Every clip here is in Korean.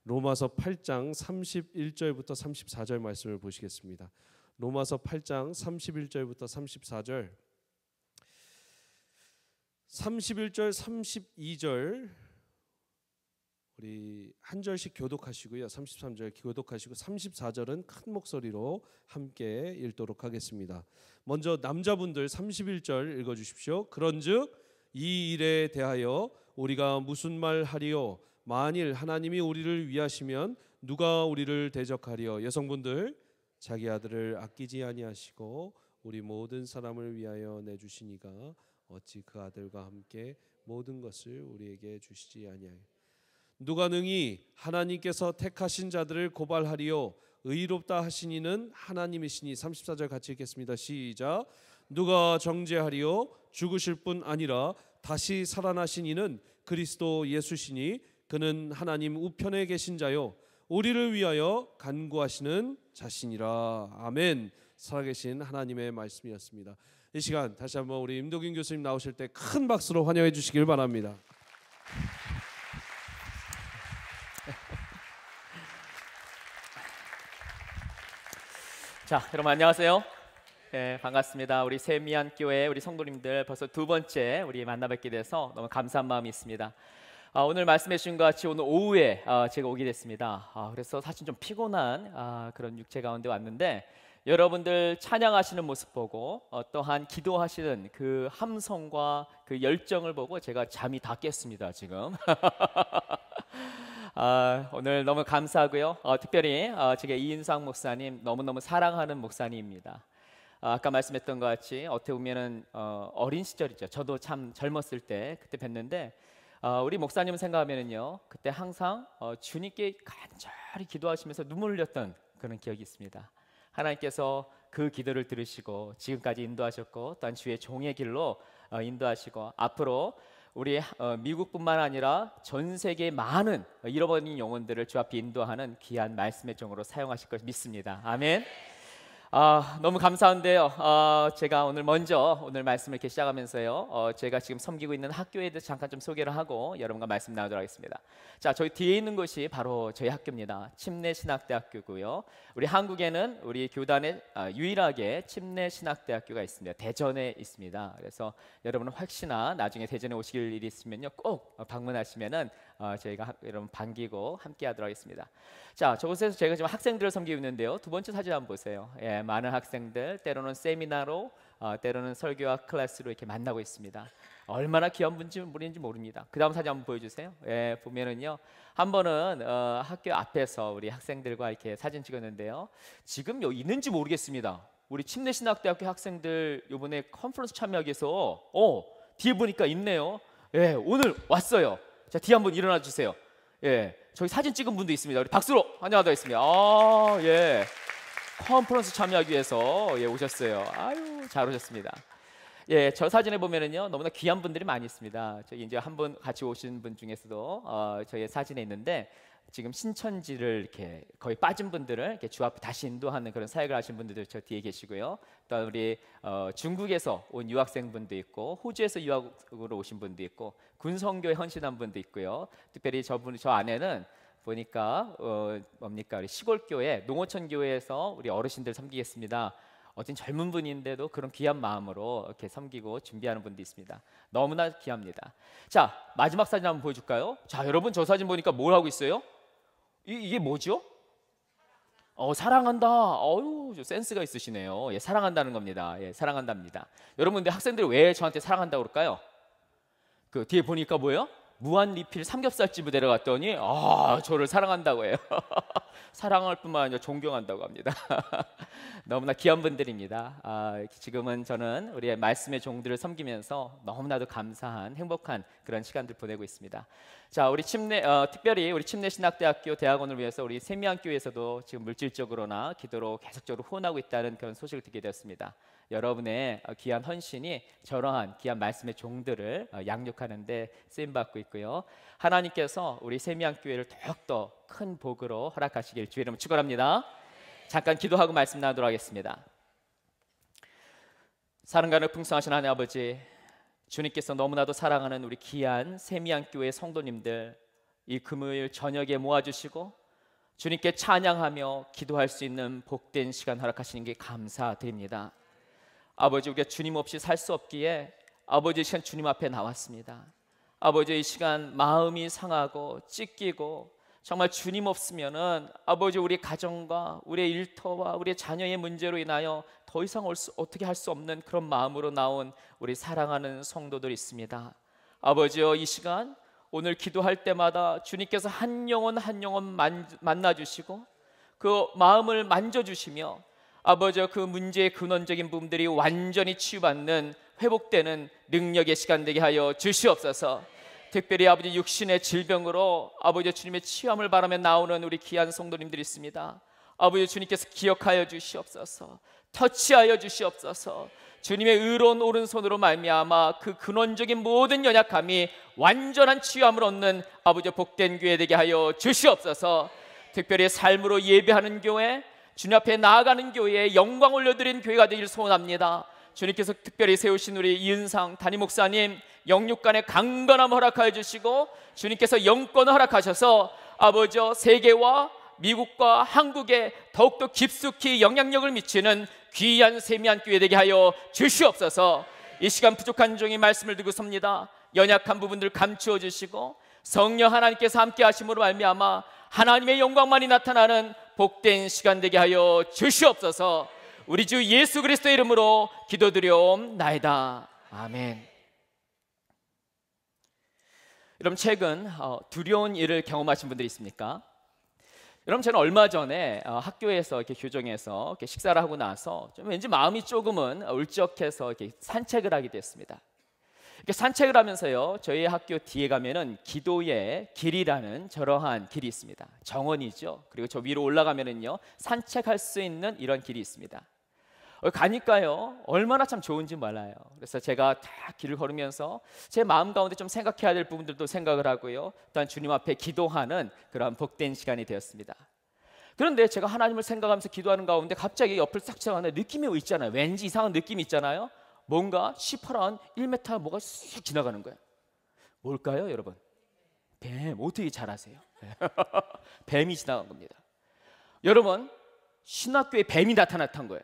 로마서 8장 31절부터 34절 말씀을 보시겠습니다. 로마서 8장 31절부터 34절, 31절, 32절 우리 한 절씩 교독하시고요. 33절 교독하시고 34절은 큰 목소리로 함께 읽도록 하겠습니다. 먼저 남자분들 31절 읽어주십시오. 그런즉 이 일에 대하여 우리가 무슨 말 하리요? 만일 하나님이 우리를 위하시면 누가 우리를 대적하리요? 여성분들 자기 아들을 아끼지 아니하시고 우리 모든 사람을 위하여 내주시니가 어찌 그 아들과 함께 모든 것을 우리에게 주시지 아니하요? 누가 능히 하나님께서 택하신 자들을 고발하리요? 의롭다 하시니는 하나님이시니. 34절 같이 읽겠습니다. 시작. 누가 정죄하리요? 죽으실 뿐 아니라 다시 살아나신 이는 그리스도 예수시니 그는 하나님 우편에 계신 자요 우리를 위하여 간구하시는 자신이라. 아멘. 살아계신 하나님의 말씀이었습니다. 이 시간 다시 한번 우리 임도균 교수님 나오실 때 큰 박수로 환영해 주시길 바랍니다. 자, 여러분 안녕하세요. 네, 반갑습니다. 우리 세미안 교회 우리 성도님들 벌써 두 번째 우리 만나 뵙게 돼서 너무 감사한 마음이 있습니다. 오늘 말씀해 주신 것 같이 오늘 오후에 제가 오게 됐습니다. 그래서 사실 좀 피곤한 그런 육체 가운데 왔는데 여러분들 찬양하시는 모습 보고 또한 기도하시는 그 함성과 그 열정을 보고 제가 잠이 다 깼습니다 지금. 오늘 너무 감사하고요. 특별히 제가 이인상 목사님 너무너무 사랑하는 목사님입니다. 아까 말씀했던 것 같이 어떻게 보면은 어린 시절이죠. 저도 참 젊었을 때 그때 뵀는데 우리 목사님 생각하면은요 그때 항상 주님께 간절히 기도하시면서 눈물 흘렸던 그런 기억이 있습니다. 하나님께서 그 기도를 들으시고 지금까지 인도하셨고 또한 주의 종의 길로 인도하시고 앞으로 우리 미국뿐만 아니라 전 세계 많은 잃어버린 영혼들을 주 앞에 인도하는 귀한 말씀의 종으로 사용하실 것 믿습니다. 아멘. 너무 감사한데요. 제가 오늘 먼저 오늘 말씀을 이렇게 시작하면서요. 제가 지금 섬기고 있는 학교에 대해서 잠깐 좀 소개를 하고 여러분과 말씀 나누도록 하겠습니다. 자, 저희 뒤에 있는 곳이 바로 저희 학교입니다. 침례신학대학교고요. 우리 한국에는 우리 교단에 유일하게 침례신학대학교가 있습니다. 대전에 있습니다. 그래서 여러분은 혹시나 나중에 대전에 오실 일이 있으면요 꼭 방문하시면은 저희가 여러분 반기고 함께하도록 하겠습니다. 자, 저곳에서 제가 지금 학생들을 섬기고 있는데요. 두 번째 사진 한번 보세요. 예, 많은 학생들 때로는 세미나로 때로는 설교와 클래스로 이렇게 만나고 있습니다. 얼마나 귀한 분인지 모릅니다. 그 다음 사진 한번 보여주세요. 예, 보면은요 한 번은 학교 앞에서 우리 학생들과 이렇게 사진 찍었는데요. 지금 여기 있는지 모르겠습니다. 우리 침례신학대학교 학생들 이번에 컨퍼런스 참여하기 위해서 뒤에 보니까 있네요. 예, 오늘 왔어요. 자, 뒤에 한번 일어나 주세요. 예, 저희 사진 찍은 분도 있습니다. 우리 박수로 환영하도록 하겠습니다. 예, 컨퍼런스 참여하기 위해서 오셨어요. 아유, 잘 오셨습니다. 예, 저 사진에 보면은요 너무나 귀한 분들이 많이 있습니다. 저희 이제 한 분 같이 오신 분 중에서도 저희 사진에 있는데 지금 신천지를 이렇게 거의 빠진 분들을 이렇게 주 앞에 다시 인도하는 그런 사역을 하신 분들도 저 뒤에 계시고요. 또 우리 중국에서 온 유학생분도 있고 호주에서 유학으로 오신 분도 있고 군성교에 헌신한 분도 있고요. 특별히 저 안에는 보니까 뭡니까 우리 시골교회 농어촌교회에서 우리 어르신들 섬기겠습니다. 어떤 젊은 분인데도 그런 귀한 마음으로 이렇게 섬기고 준비하는 분도 있습니다. 너무나 귀합니다. 자, 마지막 사진 한번 보여줄까요? 자, 여러분 저 사진 보니까 뭘 하고 있어요? 이게 뭐죠? 사랑한다. 어유, 센스가 있으시네요. 예, 사랑한다는 겁니다. 예, 사랑한답니다. 여러분들 학생들이 왜 저한테 사랑한다고 그럴까요? 그 뒤에 보니까 뭐예요? 무한 리필 삼겹살집을 데려갔더니 저를 사랑한다고 해요. 사랑할 뿐만 아니라 존경한다고 합니다. 너무나 귀한 분들입니다. 지금은 저는 우리의 말씀의 종들을 섬기면서 너무나도 감사한 행복한 그런 시간들 보내고 있습니다. 자, 우리 특별히 우리 침례신학대학교 대학원을 위해서 우리 세미안교회에서도 지금 물질적으로나 기도로 계속적으로 후원하고 있다는 그런 소식을 듣게 되었습니다. 여러분의 귀한 헌신이 저러한 귀한 말씀의 종들을 양육하는 데 쓰임받고 있고요. 하나님께서 우리 세미안교회를 더욱더 큰 복으로 허락하시길 주의 이름으로 축원합니다. 잠깐 기도하고 말씀 나누도록 하겠습니다. 사랑과 풍성하신 하나님 아버지, 주님께서 너무나도 사랑하는 우리 귀한 세미안교회 성도님들 이 금요일 저녁에 모아주시고 주님께 찬양하며 기도할 수 있는 복된 시간 허락하시는 게 감사드립니다. 아버지, 우리가 주님 없이 살 수 없기에 아버지, 이 시간 주님 앞에 나왔습니다. 아버지, 이 시간 마음이 상하고 찢기고 정말 주님 없으면은 아버지, 우리 가정과 우리의 일터와 우리의 자녀의 문제로 인하여 더 이상 어떻게 할 수 없는 그런 마음으로 나온 우리 사랑하는 성도들이 있습니다. 아버지여, 이 시간 오늘 기도할 때마다 주님께서 한 영혼 한 영혼 만나주시고 그 마음을 만져주시며 아버지여, 그 문제의 근원적인 부분들이 완전히 치유받는 회복되는 능력의 시간 되게 하여 주시옵소서. 특별히 아버지, 육신의 질병으로 아버지 주님의 치유함을 바라며 나오는 우리 귀한 성도님들이 있습니다. 아버지, 주님께서 기억하여 주시옵소서. 터치하여 주시옵소서. 주님의 의로운 오른손으로 말미암아 그 근원적인 모든 연약함이 완전한 치유함을 얻는 아버지 복된 교회 되게 하여 주시옵소서. 특별히 삶으로 예배하는 교회, 주님 앞에 나아가는 교회에 영광 올려드린 교회가 되길 소원합니다. 주님께서 특별히 세우신 우리 이은상 담임 목사님 영육간의 강건함 허락하여 주시고 주님께서 영권을 허락하셔서 아버지 세계와 미국과 한국에 더욱더 깊숙이 영향력을 미치는 귀한 세미한 교회 되게 하여 주시옵소서. 이 시간 부족한 종이 말씀을 듣고 섭니다. 연약한 부분들 감추어 주시고 성령 하나님께서 함께 하심으로 말미암아 하나님의 영광만이 나타나는 복된 시간 되게 하여 주시옵소서. 우리 주 예수 그리스도의 이름으로 기도드려옵나이다. 아멘. 여러분, 최근 두려운 일을 경험하신 분들이 있습니까? 여러분, 저는 얼마 전에 학교에서 이렇게 교정해서 이렇게 식사를 하고 나서 좀 왠지 마음이 조금은 울적해서 이렇게 산책을 하게 됐습니다. 이렇게 산책을 하면서요, 저희 학교 뒤에 가면은 기도의 길이라는 저러한 길이 있습니다. 정원이죠. 그리고 저 위로 올라가면은요, 산책할 수 있는 이런 길이 있습니다. 가니까요, 얼마나 참 좋은지 몰라요. 그래서 제가 다 길을 걸으면서 제 마음 가운데 좀 생각해야 될 부분들도 생각을 하고요, 또한 주님 앞에 기도하는 그런 복된 시간이 되었습니다. 그런데 제가 하나님을 생각하면서 기도하는 가운데 갑자기 옆을 싹 지나가는데 느낌이 있잖아요. 왠지 이상한 느낌이 있잖아요. 뭔가 시퍼런 1m 뭐가 쑥 지나가는 거예요. 뭘까요, 여러분? 뱀. 어떻게 잘 아세요? 뱀이 지나간 겁니다. 여러분, 신학교에 뱀이 나타났던 거예요.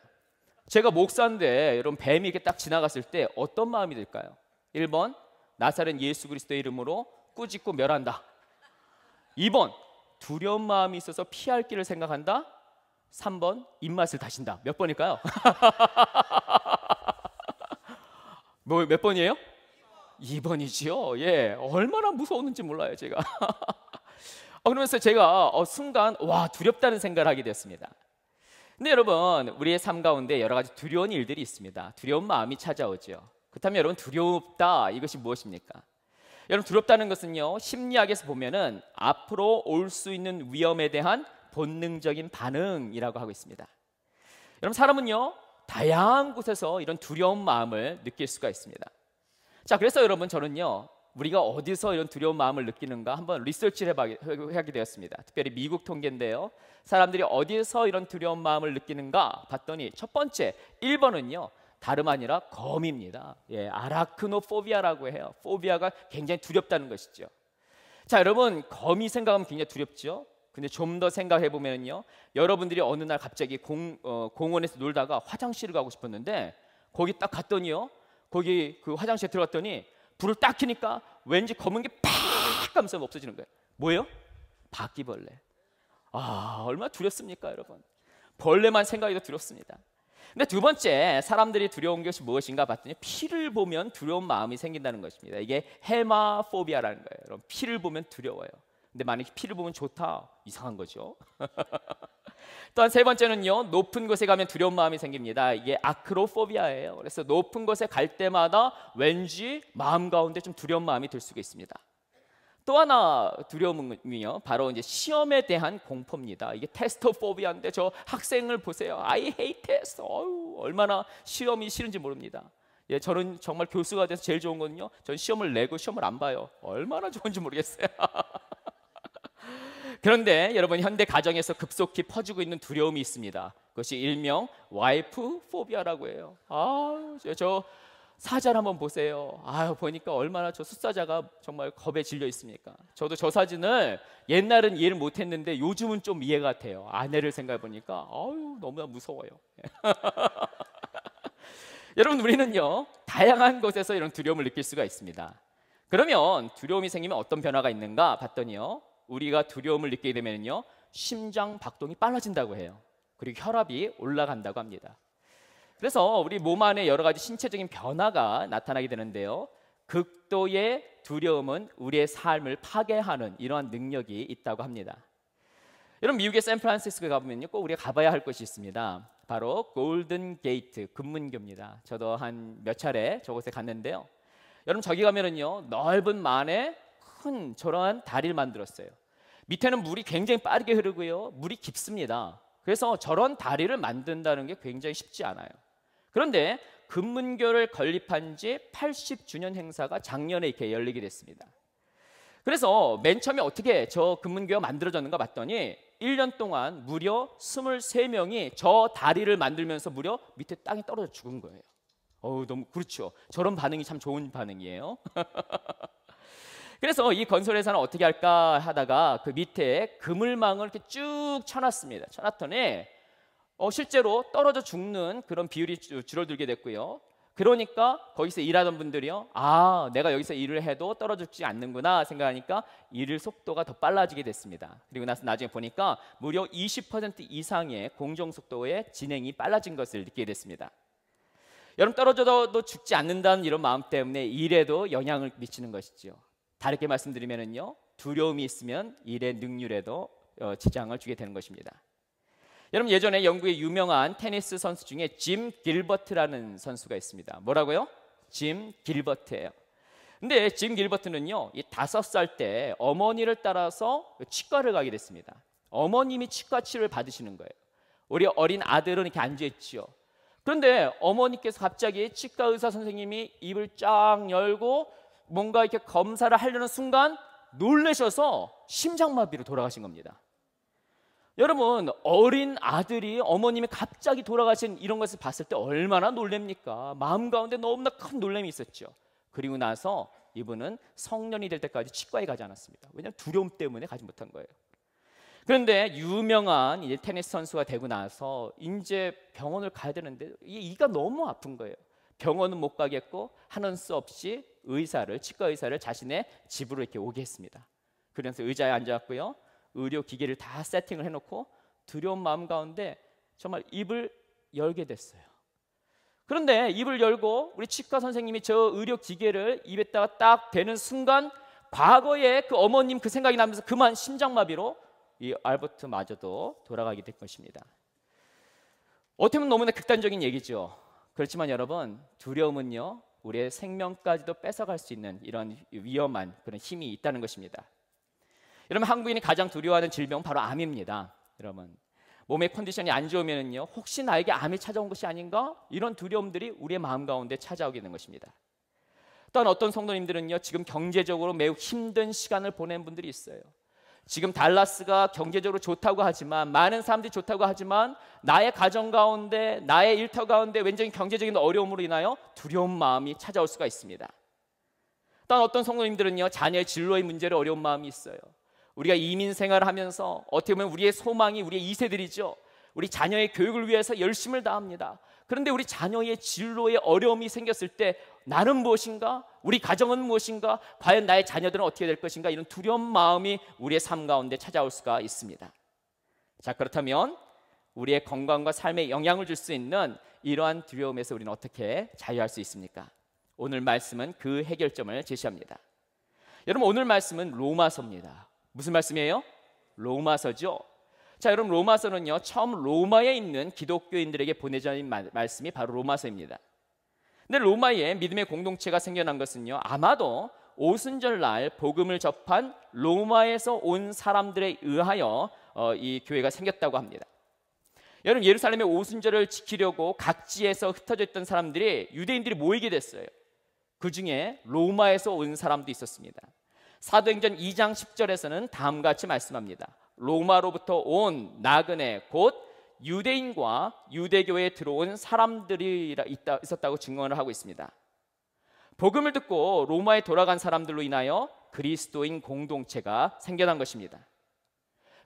제가 목사인데 여러분, 뱀이 이렇게 딱 지나갔을 때 어떤 마음이 들까요? 1번, 나사렛 예수 그리스도의 이름으로 꾸짖고 멸한다. 2번, 두려운 마음이 있어서 피할 길을 생각한다. 3번, 입맛을 다신다. 몇 번일까요? 몇 번이에요? 2번이지요. 예, 얼마나 무서웠는지 몰라요, 제가. 그러면서 제가 순간 와, 두렵다는 생각을 하게 됐습니다. 근데 여러분, 우리의 삶 가운데 여러 가지 두려운 일들이 있습니다. 두려운 마음이 찾아오죠. 그렇다면 여러분, 두렵다, 이것이 무엇입니까? 여러분, 두렵다는 것은요, 심리학에서 보면은 앞으로 올 수 있는 위험에 대한 본능적인 반응이라고 하고 있습니다. 여러분, 사람은요, 다양한 곳에서 이런 두려운 마음을 느낄 수가 있습니다. 자, 그래서 여러분, 저는요, 우리가 어디서 이런 두려운 마음을 느끼는가 한번 리서치를 하게 되었습니다. 특별히 미국 통계인데요, 사람들이 어디서 이런 두려운 마음을 느끼는가 봤더니 첫 번째 1번은요, 다름 아니라 검입니다. 예, 아라크노포비아라고 해요. 포비아가 굉장히 두렵다는 것이죠. 자, 여러분, 거미 생각하면 굉장히 두렵죠. 근데 좀 더 생각해 보면요, 여러분들이 어느 날 갑자기 공원에서 놀다가 화장실을 가고 싶었는데 거기 딱 갔더니요, 거기 그 화장실에 들어갔더니 불을 딱 켜니까 왠지 검은 게 팍 하면서 없어지는 거예요. 뭐예요? 바퀴벌레. 아, 얼마나 두렵습니까, 여러분? 벌레만 생각해도 두렵습니다. 근데 두 번째, 사람들이 두려운 것이 무엇인가 봤더니 피를 보면 두려운 마음이 생긴다는 것입니다. 이게 헤마포비아라는 거예요. 여러분, 피를 보면 두려워요. 근데 만약에 피를 보면 좋다, 이상한 거죠. 또한 세 번째는요, 높은 곳에 가면 두려운 마음이 생깁니다. 이게 아크로포비아예요. 그래서 높은 곳에 갈 때마다 왠지 마음 가운데 좀 두려운 마음이 들 수가 있습니다. 또 하나 두려움은요, 바로 이제 시험에 대한 공포입니다. 이게 테스토포비아인데 저 학생을 보세요. I hate test. 얼마나 시험이 싫은지 모릅니다. 예, 저는 정말 교수가 돼서 제일 좋은 거는요, 전 시험을 내고 시험을 안 봐요. 얼마나 좋은지 모르겠어요. 그런데 여러분, 현대 가정에서 급속히 퍼지고 있는 두려움이 있습니다. 그것이 일명 와이프 포비아라고 해요. 저 사자를 한번 보세요. 아유, 보니까 얼마나 저 숫사자가 정말 겁에 질려 있습니까? 저도 저 사진을 옛날은 이해를 못했는데 요즘은 좀 이해가 돼요. 아내를 생각해 보니까 아유, 너무나 무서워요. 여러분, 우리는요 다양한 곳에서 이런 두려움을 느낄 수가 있습니다. 그러면 두려움이 생기면 어떤 변화가 있는가 봤더니요, 우리가 두려움을 느끼게 되면요 심장 박동이 빨라진다고 해요. 그리고 혈압이 올라간다고 합니다. 그래서 우리 몸 안에 여러 가지 신체적인 변화가 나타나게 되는데요, 극도의 두려움은 우리의 삶을 파괴하는 이러한 능력이 있다고 합니다. 여러분, 미국의 샌프란시스코에 가보면요 꼭 우리가 가봐야 할 곳이 있습니다. 바로 골든 게이트, 금문교입니다. 저도 한 몇 차례 저곳에 갔는데요, 여러분 저기 가면은요 넓은 만에 큰 저러한 다리를 만들었어요. 밑에는 물이 굉장히 빠르게 흐르고요, 물이 깊습니다. 그래서 저런 다리를 만든다는 게 굉장히 쉽지 않아요. 그런데 금문교를 건립한 지 80주년 행사가 작년에 이렇게 열리게 됐습니다. 그래서 맨 처음에 어떻게 저 금문교가 만들어졌는가 봤더니 1년 동안 무려 23명이 저 다리를 만들면서 무려 밑에 땅에 떨어져 죽은 거예요. 너무 그렇죠. 저런 반응이 참 좋은 반응이에요. 그래서 이 건설회사는 어떻게 할까 하다가 그 밑에 그물망을 이렇게 쭉 쳐놨습니다. 쳐놨더니 실제로 떨어져 죽는 그런 비율이 줄어들게 됐고요. 그러니까 거기서 일하던 분들이요, 아, 내가 여기서 일을 해도 떨어져 죽지 않는구나 생각하니까 일 속도가 더 빨라지게 됐습니다. 그리고 나서 나중에 보니까 무려 20% 이상의 공정 속도의 진행이 빨라진 것을 느끼게 됐습니다. 여러분, 떨어져도 죽지 않는다는 이런 마음 때문에 일에도 영향을 미치는 것이죠. 다르게 말씀드리면요, 두려움이 있으면 일의 능률에도 지장을 주게 되는 것입니다. 여러분, 예전에 영국의 유명한 테니스 선수 중에 짐 길버트라는 선수가 있습니다. 뭐라고요? 짐 길버트예요. 근데 짐 길버트는요, 이 5살 때 어머니를 따라서 치과를 가게 됐습니다. 어머님이 치과 치료를 받으시는 거예요. 우리 어린 아들은 이렇게 앉아있지요. 그런데 어머니께서 갑자기 치과 의사 선생님이 입을 쫙 열고 뭔가 이렇게 검사를 하려는 순간 놀라셔서 심장마비로 돌아가신 겁니다. 여러분, 어린 아들이 어머님이 갑자기 돌아가신 이런 것을 봤을 때 얼마나 놀랍니까? 마음 가운데 너무나 큰 놀람이 있었죠. 그리고 나서 이분은 성년이 될 때까지 치과에 가지 않았습니다. 왜냐하면 두려움 때문에 가지 못한 거예요. 그런데 유명한 이제 테니스 선수가 되고 나서 이제 병원을 가야 되는데 이가 너무 아픈 거예요. 병원은 못 가겠고 하는 수 없이 치과 의사를 자신의 집으로 이렇게 오게 했습니다. 그래서 의자에 앉았고요, 의료 기계를 다 세팅을 해놓고 두려운 마음 가운데 정말 입을 열게 됐어요. 그런데 입을 열고 우리 치과 선생님이 저 의료 기계를 입에다가 딱 대는 순간 과거에 그 어머님 그 생각이 나면서 그만 심장마비로 이 알버트마저도 돌아가게 된 것입니다. 어떻게 보면 너무나 극단적인 얘기죠. 그렇지만 여러분, 두려움은요 우리의 생명까지도 뺏어갈 수 있는 이런 위험한 그런 힘이 있다는 것입니다. 여러분, 한국인이 가장 두려워하는 질병은 바로 암입니다. 여러분, 몸의 컨디션이 안 좋으면요 혹시 나에게 암이 찾아온 것이 아닌가? 이런 두려움들이 우리의 마음 가운데 찾아오게 되는 것입니다. 또한 어떤 성도님들은요 지금 경제적으로 매우 힘든 시간을 보낸 분들이 있어요. 지금 달라스가 경제적으로 좋다고 하지만, 많은 사람들이 좋다고 하지만 나의 가정 가운데, 나의 일터 가운데 왠지 경제적인 어려움으로 인하여 두려운 마음이 찾아올 수가 있습니다. 또한 어떤 성도님들은요 자녀의 진로의 문제로 어려운 마음이 있어요. 우리가 이민 생활을 하면서 어떻게 보면 우리의 소망이 우리의 2세들이죠. 우리 자녀의 교육을 위해서 열심을 다합니다. 그런데 우리 자녀의 진로에 어려움이 생겼을 때 나는 무엇인가? 우리 가정은 무엇인가? 과연 나의 자녀들은 어떻게 될 것인가? 이런 두려운 마음이 우리의 삶 가운데 찾아올 수가 있습니다. 자, 그렇다면 우리의 건강과 삶에 영향을 줄 수 있는 이러한 두려움에서 우리는 어떻게 자유할 수 있습니까? 오늘 말씀은 그 해결점을 제시합니다. 여러분, 오늘 말씀은 로마서입니다. 무슨 말씀이에요? 로마서죠. 자, 여러분, 로마서는요 처음 로마에 있는 기독교인들에게 보내진 말씀이 바로 로마서입니다. 근데 로마에 믿음의 공동체가 생겨난 것은요 아마도 오순절날 복음을 접한 로마에서 온 사람들에 의하여 이 교회가 생겼다고 합니다. 여러분, 예루살렘의 오순절을 지키려고 각지에서 흩어져 있던 사람들이, 유대인들이 모이게 됐어요. 그 중에 로마에서 온 사람도 있었습니다. 사도행전 2장 10절에서는 다음과 같이 말씀합니다. 로마로부터 온 나그네 곧 유대인과 유대교에 들어온 사람들이 있었다고 증언을 하고 있습니다. 복음을 듣고 로마에 돌아간 사람들로 인하여 그리스도인 공동체가 생겨난 것입니다.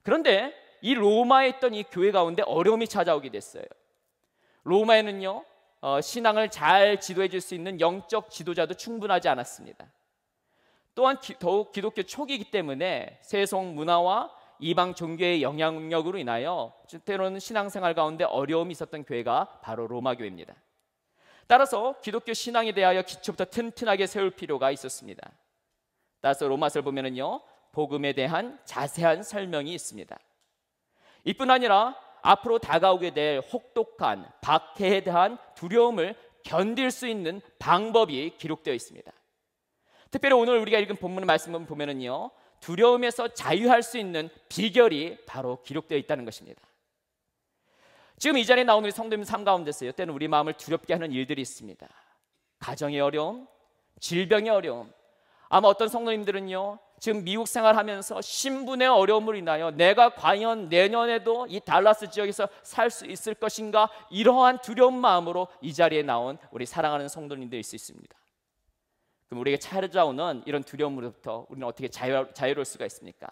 그런데 이 로마에 있던 이 교회 가운데 어려움이 찾아오게 됐어요. 로마에는요, 신앙을 잘 지도해 줄 수 있는 영적 지도자도 충분하지 않았습니다. 또한 더욱 기독교 초기이기 때문에 세속 문화와 이방 종교의 영향력으로 인하여 때로는 신앙생활 가운데 어려움이 있었던 교회가 바로 로마 교회입니다. 따라서 기독교 신앙에 대하여 기초부터 튼튼하게 세울 필요가 있었습니다. 따라서 로마서를 보면은요, 복음에 대한 자세한 설명이 있습니다. 이뿐 아니라 앞으로 다가오게 될 혹독한 박해에 대한 두려움을 견딜 수 있는 방법이 기록되어 있습니다. 특별히 오늘 우리가 읽은 본문 말씀을 보면은요, 두려움에서 자유할 수 있는 비결이 바로 기록되어 있다는 것입니다. 지금 이 자리에 나온 우리 성도님 삶 가운데서요, 때는 우리 마음을 두렵게 하는 일들이 있습니다. 가정의 어려움, 질병의 어려움. 아마 어떤 성도님들은요, 지금 미국 생활하면서 신분의 어려움으로 인하여 내가 과연 내년에도 이 달라스 지역에서 살 수 있을 것인가, 이러한 두려운 마음으로 이 자리에 나온 우리 사랑하는 성도님들일 수 있습니다. 그럼 우리에게 찾아오는 이런 두려움으로부터 우리는 어떻게 자유로울 수가 있습니까?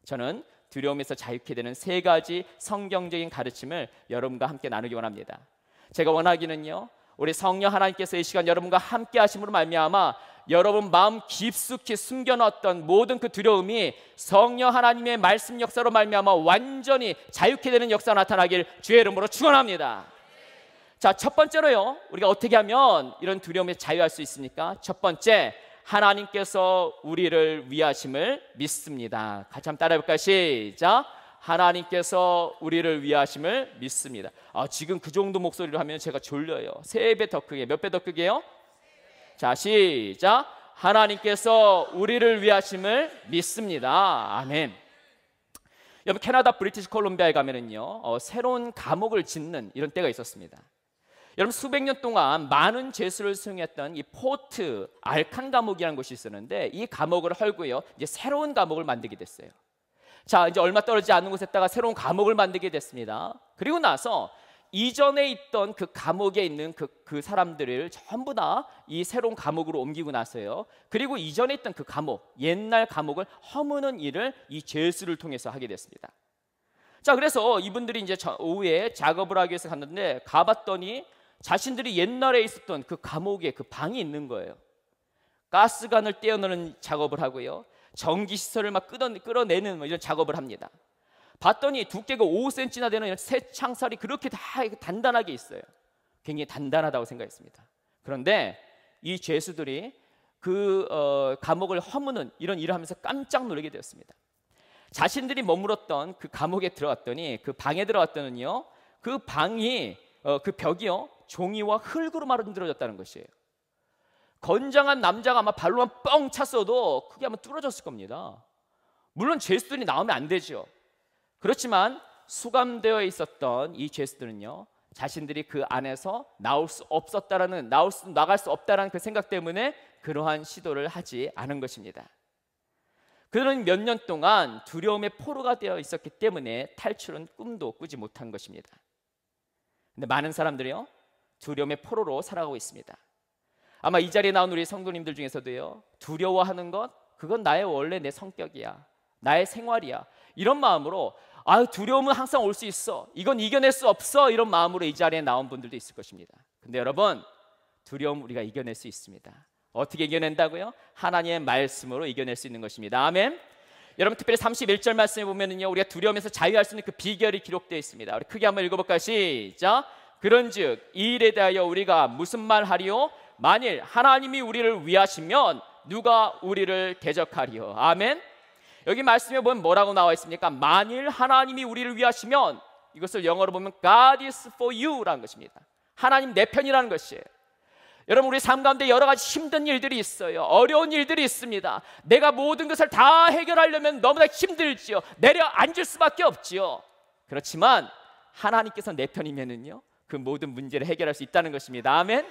저는 두려움에서 자유케 되는 3가지 성경적인 가르침을 여러분과 함께 나누기 원합니다. 제가 원하기는요, 우리 성령 하나님께서 이 시간 여러분과 함께 하심으로 말미암아 여러분 마음 깊숙이 숨겨놨던 모든 그 두려움이 성령 하나님의 말씀 역사로 말미암아 완전히 자유케 되는 역사가 나타나길 주의 이름으로 축원합니다. 자, 첫 번째로요, 우리가 어떻게 하면 이런 두려움에 자유할 수 있습니까? 첫 번째, 하나님께서 우리를 위하심을 믿습니다. 같이 한번 따라해볼까요? 시작. 하나님께서 우리를 위하심을 믿습니다. 지금 그 정도 목소리로 하면 제가 졸려요. 3배 더 크게. 몇 배 더 크게요? 자, 시작. 하나님께서 우리를 위하심을 믿습니다. 아멘. 여러분, 캐나다 브리티시 콜롬비아에 가면은요, 새로운 감옥을 짓는 이런 때가 있었습니다. 여러분, 수백 년 동안 많은 죄수를 수용했던 이 포트 알칸 감옥이라는 곳이 있었는데, 이 감옥을 헐고요, 이제 새로운 감옥을 만들게 됐어요. 자, 이제 얼마 떨어지지 않은 곳에다가 새로운 감옥을 만들게 됐습니다. 그리고 나서 이전에 있던 그 감옥에 있는 그 사람들을 전부 다 이 새로운 감옥으로 옮기고 나서요, 그리고 이전에 있던 그 감옥, 옛날 감옥을 허무는 일을 이 죄수를 통해서 하게 됐습니다. 자, 그래서 이분들이 이제 오후에 작업을 하기 위해서 갔는데, 가봤더니 자신들이 옛날에 있었던 그 감옥에 그 방이 있는 거예요. 가스관을 떼어내는 작업을 하고요, 전기시설을 막 끌어내는 이런 작업을 합니다. 봤더니 두께가 5cm나 되는 새 창살이 그렇게 다 단단하게 있어요. 굉장히 단단하다고 생각했습니다. 그런데 이 죄수들이 그 감옥을 허무는 이런 일을 하면서 깜짝 놀라게 되었습니다. 자신들이 머물었던 그 감옥에 들어갔더니, 그 방에 들어갔더니요, 그 방이 그 벽이요, 종이와 흙으로 만들어졌다는 것이에요. 건장한 남자가 아마 발로만 뻥 찼어도 크게 한번 뚫어졌을 겁니다. 물론 죄수들이 나오면 안 되죠. 그렇지만 수감되어 있었던 이 죄수들은요, 자신들이 그 안에서 나갈 수 없다라는 그 생각 때문에 그러한 시도를 하지 않은 것입니다. 그들은 몇 년 동안 두려움의 포로가 되어 있었기 때문에 탈출은 꿈도 꾸지 못한 것입니다. 근데 많은 사람들이요, 두려움의 포로로 살아가고 있습니다. 아마 이 자리에 나온 우리 성도님들 중에서도요, 두려워하는 것, 그건 나의 원래 내 성격이야, 나의 생활이야, 이런 마음으로 두려움은 항상 올 수 있어, 이건 이겨낼 수 없어, 이런 마음으로 이 자리에 나온 분들도 있을 것입니다. 근데 여러분, 두려움 우리가 이겨낼 수 있습니다. 어떻게 이겨낸다고요? 하나님의 말씀으로 이겨낼 수 있는 것입니다. 아멘. 여러분, 특별히 31절 말씀에 보면은요, 우리가 두려움에서 자유할 수 있는 그 비결이 기록되어 있습니다. 우리 크게 한번 읽어볼까요? 시작. 그런즉 이 일에 대하여 우리가 무슨 말 하리요? 만일 하나님이 우리를 위하시면 누가 우리를 대적하리요? 아멘. 여기 말씀에 보면 뭐라고 나와 있습니까? 만일 하나님이 우리를 위하시면, 이것을 영어로 보면 God is for you 라는 것입니다. 하나님 내 편이라는 것이에요. 여러분, 우리 삶 가운데 여러 가지 힘든 일들이 있어요. 어려운 일들이 있습니다. 내가 모든 것을 다 해결하려면 너무나 힘들지요. 내려앉을 수밖에 없지요. 그렇지만 하나님께서 내 편이면은요, 그 모든 문제를 해결할 수 있다는 것입니다. 아멘.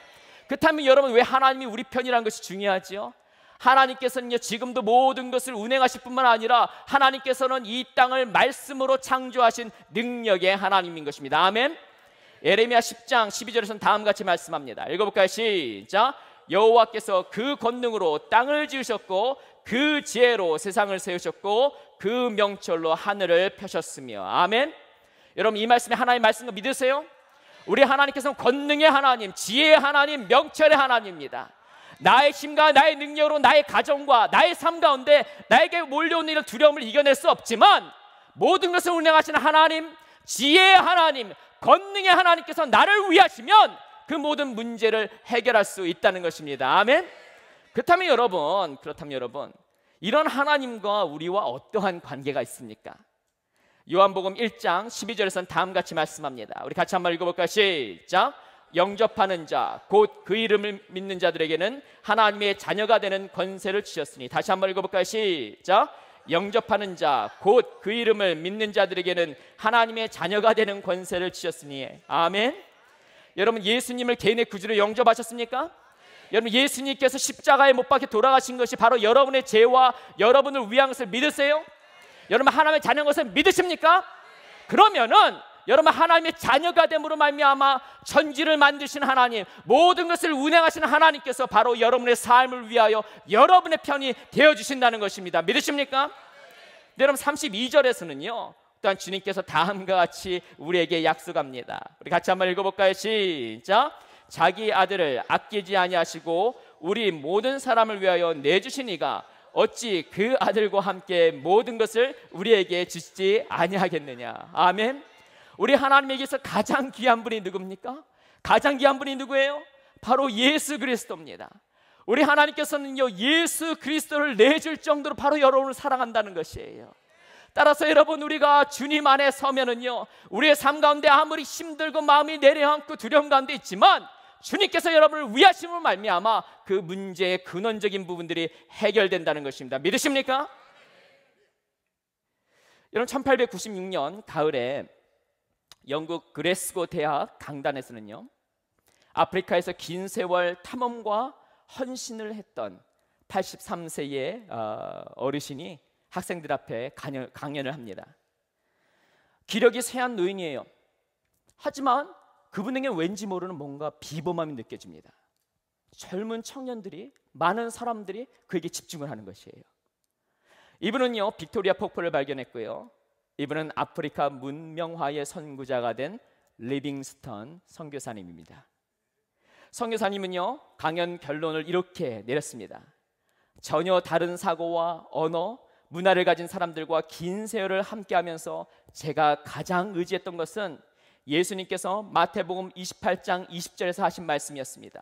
그렇다면 여러분, 왜 하나님이 우리 편이라는 것이 중요하지요? 하나님께서는요, 지금도 모든 것을 운행하실 뿐만 아니라 하나님께서는 이 땅을 말씀으로 창조하신 능력의 하나님인 것입니다. 아멘. 예레미야 10장 12절에서는 다음과 같이 말씀합니다. 읽어볼까요? 시작. 여호와께서 그 권능으로 땅을 지으셨고 그 지혜로 세상을 세우셨고 그 명철로 하늘을 펴셨으며. 아멘. 여러분, 이 말씀이 하나님의 말씀인 거 믿으세요? 우리 하나님께서는 권능의 하나님, 지혜의 하나님, 명철의 하나님입니다. 나의 힘과 나의 능력으로 나의 가정과 나의 삶 가운데 나에게 몰려오는 이런 두려움을 이겨낼 수 없지만, 모든 것을 운행하시는 하나님, 지혜의 하나님, 권능의 하나님께서 나를 위하시면 그 모든 문제를 해결할 수 있다는 것입니다. 아멘. 그렇다면 여러분, 이런 하나님과 우리와 어떠한 관계가 있습니까? 요한복음 1장 12절에서는 다음같이 말씀합니다. 우리 같이 한번 읽어볼까요? 시작. 영접하는 자 곧 그 이름을 믿는 자들에게는 하나님의 자녀가 되는 권세를 주셨으니. 다시 한번 읽어볼까요? 시작. 영접하는 자 곧 그 이름을 믿는 자들에게는 하나님의 자녀가 되는 권세를 주셨으니. 아멘. 여러분, 예수님을 개인의 구주로 영접하셨습니까? 여러분, 예수님께서 십자가에 못 박혀 돌아가신 것이 바로 여러분의 죄와 여러분을 위한 것을 믿으세요? 여러분, 하나님의 자녀인 것을 믿으십니까? 그러면은 여러분, 하나님의 자녀가 됨으로 말미암아 천지를 만드신 하나님, 모든 것을 운행하시는 하나님께서 바로 여러분의 삶을 위하여 여러분의 편이 되어주신다는 것입니다. 믿으십니까? 여러분, 32절에서는요 또한 주님께서 다음과 같이 우리에게 약속합니다. 우리 같이 한번 읽어볼까요? 시작. 자기 아들을 아끼지 아니하시고 우리 모든 사람을 위하여 내주시니가 어찌 그 아들과 함께 모든 것을 우리에게 주시지 아니하겠느냐. 아멘. 우리 하나님에게서 가장 귀한 분이 누굽니까? 가장 귀한 분이 누구예요? 바로 예수 그리스도입니다. 우리 하나님께서는요 예수 그리스도를 내줄 정도로 바로 여러분을 사랑한다는 것이에요. 따라서 여러분, 우리가 주님 안에 서면은요 우리의 삶 가운데 아무리 힘들고 마음이 내려앉고 두려움 가운데 있지만 주님께서 여러분을 위하심으로 말미암아 그 문제의 근원적인 부분들이 해결된다는 것입니다. 믿으십니까? 여러분, 1896년 가을에 영국 그래스고 대학 강단에서는요 아프리카에서 긴 세월 탐험과 헌신을 했던 83세의 어르신이 학생들 앞에 강연을 합니다. 기력이 쇠한 노인이에요. 하지만 그분에게 왠지 모르는 뭔가 비범함이 느껴집니다. 젊은 청년들이, 많은 사람들이 그에게 집중을 하는 것이에요. 이분은요 빅토리아 폭포를 발견했고요, 이분은 아프리카 문명화의 선구자가 된 리빙스턴 선교사님입니다. 선교사님은요 강연 결론을 이렇게 내렸습니다. 전혀 다른 사고와 언어, 문화를 가진 사람들과 긴 세월을 함께하면서 제가 가장 의지했던 것은 예수님께서 마태복음 28장 20절에서 하신 말씀이었습니다.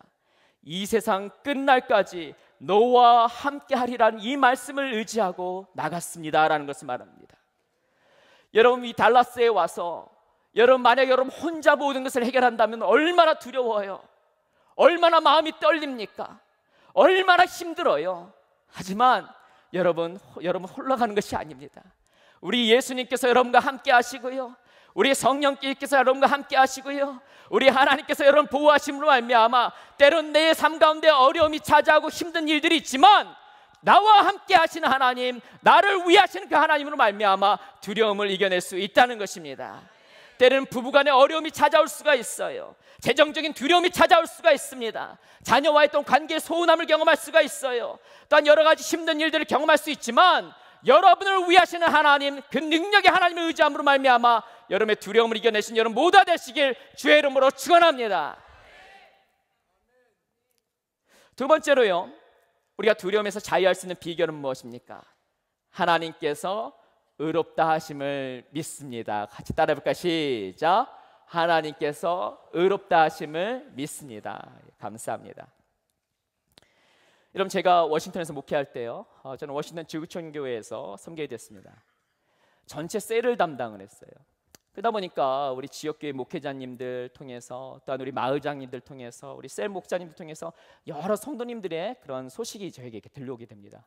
이 세상 끝날까지 너와 함께하리라는 이 말씀을 의지하고 나갔습니다 라는 것을 말합니다. 여러분, 이 달라스에 와서 만약에 여러분 혼자 모든 것을 해결한다면 얼마나 두려워요. 얼마나 마음이 떨립니까? 얼마나 힘들어요. 하지만 여러분 홀로 가는 것이 아닙니다. 우리 예수님께서 여러분과 함께 하시고요, 우리 성령께서 여러분과 함께 하시고요, 우리 하나님께서 여러분 보호하심으로 말미암아 때론 내 삶 가운데 어려움이 찾아오고 힘든 일들이 있지만 나와 함께 하시는 하나님, 나를 위하시는 그 하나님으로 말미암아 두려움을 이겨낼 수 있다는 것입니다. 때로는 부부간에 어려움이 찾아올 수가 있어요. 재정적인 두려움이 찾아올 수가 있습니다. 자녀와의 또 관계의 소원함을 경험할 수가 있어요. 또한 여러 가지 힘든 일들을 경험할 수 있지만 여러분을 위하시는 하나님, 그 능력의 하나님을 의지함으로 말미암아 여러분의 두려움을 이겨내신 여러분 모두가 되시길 주의 이름으로 축원합니다. 두 번째로요, 우리가 두려움에서 자유할 수 있는 비결은 무엇입니까? 하나님께서 의롭다 하심을 믿습니다. 같이 따라해볼까요? 시작. 하나님께서 의롭다 하심을 믿습니다. 감사합니다. 여러분, 제가 워싱턴에서 목회할 때요, 저는 워싱턴 지구촌 교회에서 섬기게 됐습니다. 전체 셀을 담당을 했어요. 그러다 보니까 우리 지역교회 목회자님들 통해서, 또한 우리 마의장님들 통해서, 우리 셀 목자님들 통해서 여러 성도님들의 그런 소식이 저에게 이렇게 들려오게 됩니다.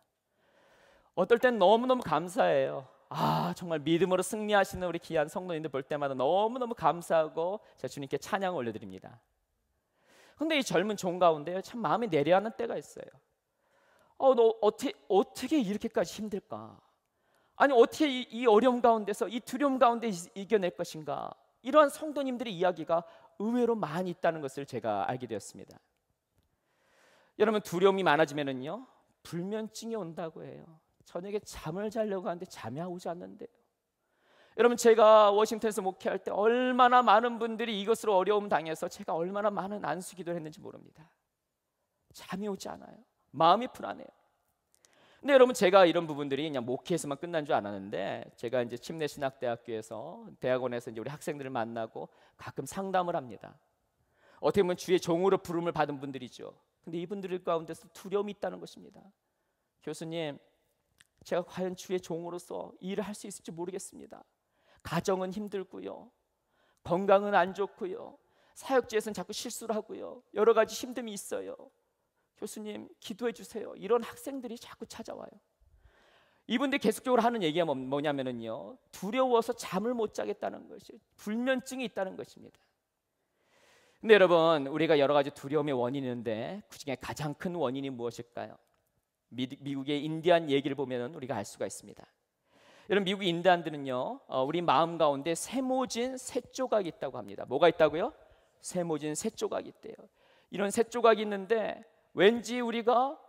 어떨 땐 너무너무 감사해요. 정말 믿음으로 승리하시는 우리 귀한 성도님들 볼 때마다 너무너무 감사하고 제가 주님께 찬양을 올려드립니다. 그런데 이 젊은 종 가운데 참 마음이 내려앉는 때가 있어요. 너 어떻게 이렇게까지 힘들까? 아니 어떻게 이 어려움 가운데서, 이 두려움 가운데 이겨낼 것인가? 이러한 성도님들의 이야기가 의외로 많이 있다는 것을 제가 알게 되었습니다. 여러분 두려움이 많아지면은요 불면증이 온다고 해요. 저녁에 잠을 자려고 하는데 잠이 오지 않는데요. 여러분 제가 워싱턴에서 목회할 때 얼마나 많은 분들이 이것으로 어려움 당해서 제가 얼마나 많은 안수기도를 했는지 모릅니다. 잠이 오지 않아요. 마음이 불안해요. 근데 여러분 제가 이런 부분들이 그냥 목회에서만 끝난 줄 알았는데 제가 이제 침례신학대학교에서 대학원에서 이제 우리 학생들을 만나고 가끔 상담을 합니다. 어떻게 보면 주의 종으로 부름을 받은 분들이죠. 근데 이분들 가운데서 두려움이 있다는 것입니다. 교수님, 제가 과연 주의 종으로서 일을 할 수 있을지 모르겠습니다. 가정은 힘들고요, 건강은 안 좋고요, 사역지에서는 자꾸 실수를 하고요, 여러 가지 힘듦이 있어요. 교수님 기도해 주세요. 이런 학생들이 자꾸 찾아와요. 이분들이 계속적으로 하는 얘기가 뭐냐면요, 두려워서 잠을 못 자겠다는 것이, 불면증이 있다는 것입니다. 근데 여러분 우리가 여러 가지 두려움의 원인이 있는데 그중에 가장 큰 원인이 무엇일까요? 미국의 인디안 얘기를 보면 우리가 알 수가 있습니다. 여러분 미국 인디안들은요 우리 마음 가운데 세모진 새 조각이 있다고 합니다. 뭐가 있다고요? 세모진 새 조각이 있대요. 이런 새 조각이 있는데 왠지 우리가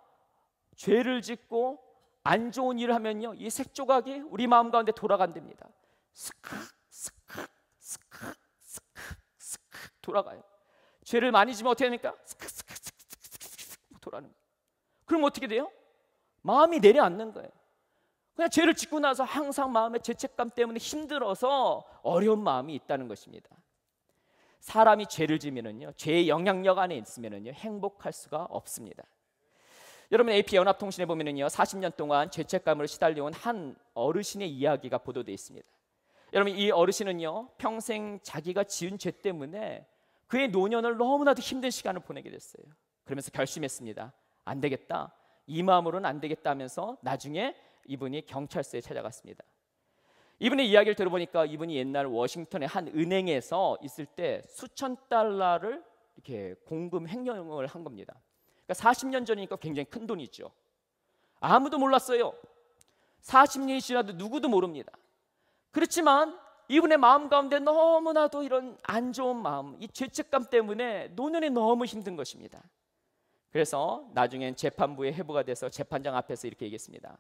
죄를 짓고 안 좋은 일을 하면요 이 새 조각이 우리 마음 가운데 돌아간답니다. 스크 스크 스크 스크 스크 돌아가요. 죄를 많이 지면 어떻게 됩니까? 스크 스크 스크 스크 돌아가는 거예요. 그럼 어떻게 돼요? 마음이 내려앉는 거예요. 그냥 죄를 짓고 나서 항상 마음의 죄책감 때문에 힘들어서 어려운 마음이 있다는 것입니다. 사람이 죄를 지면은요, 죄의 영향력 안에 있으면은요, 행복할 수가 없습니다. 여러분 AP 연합통신에 보면은요, 40년 동안 죄책감으로 시달려온 한 어르신의 이야기가 보도되어 있습니다. 여러분 이 어르신은요, 평생 자기가 지은 죄 때문에 그의 노년을 너무나도 힘든 시간을 보내게 됐어요. 그러면서 결심했습니다. 안 되겠다. 이 마음으로는 안 되겠다 하면서 나중에 이분이 경찰서에 찾아갔습니다. 이분의 이야기를 들어보니까 이분이 옛날 워싱턴의 한 은행에서 있을 때 수천 달러를 이렇게 공금 횡령을 한 겁니다. 그러니까 40년 전이니까 굉장히 큰 돈이죠. 아무도 몰랐어요. 40년이 지나도 누구도 모릅니다. 그렇지만 이분의 마음 가운데 너무나도 이런 안 좋은 마음, 이 죄책감 때문에 노년이 너무 힘든 것입니다. 그래서 나중엔 재판부의 회부가 돼서 재판장 앞에서 이렇게 얘기했습니다.